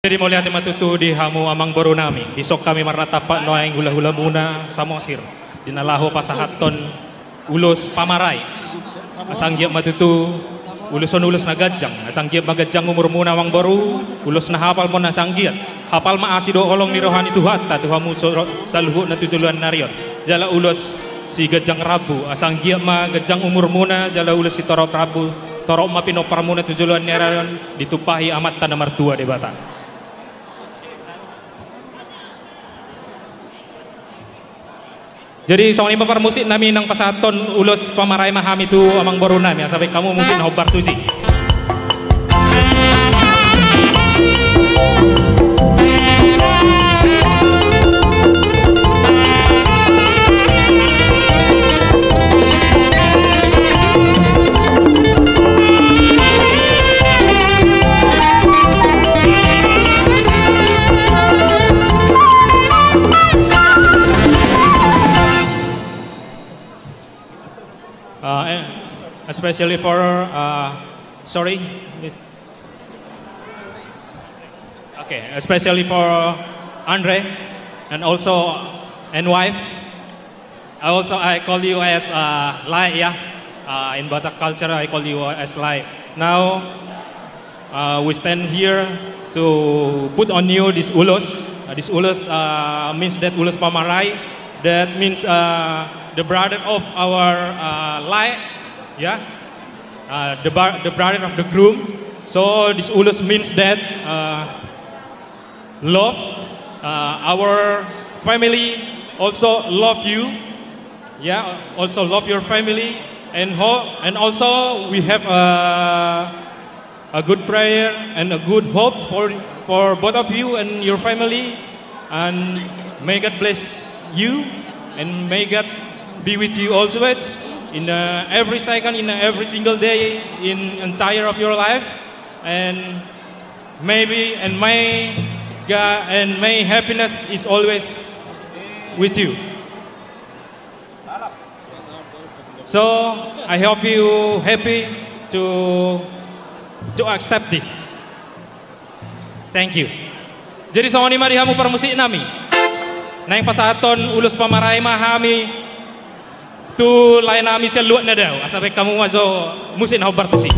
Jadi mulia hati matutu di hamu amang boru nami. Di sok kami marnatapak noaing hula-hula muna samosir. Dinalahu pasahaton ulos pamarai. Asang giap matutu uluson ulus na gajang. Asang giap magajang umur muna amang boru. Ulos na hapal mo na asang giat. Hapal maasido olong ni rohani tuhat. Tuhamu saluhu na tutuluan narion. Jala ulos si gajang rabu. Asang giap ma gajang umur muna. Jala ulos si torok rabu. Torok ma pinopar muna tutuluan narion. Ditupahi amat tanda martua di batak. Jadi soalnya papar musik nami nang pasaton ulos pamarai maham itu amang baru nami ya, sampai kamu musik hobar tuh sih. Especially for especially for Andre and also and wife. I call you as Lai, yeah. In Batak culture I call you as Lai. Now we stand here to put on you this ulos. This ulos means that ulos pamarai. That means the brother of our Lai. Yeah, the brother of the groom. So this ulos means that love, our family also love you. Yeah, also love your family, and also we have a good prayer and a good hope for both of you and your family, and may God bless you, and may God be with you always. In every second, in every single day, in entire of your life, and may God and may happiness is always with you. So I hope you happy to accept this. Thank you. Jadi soalnya mari kamu permusik nami. Naing pasaton ulos pamarai mahami. Tu lain nami seluat na daw. Asabi kamu masuk musin hobar tu sih.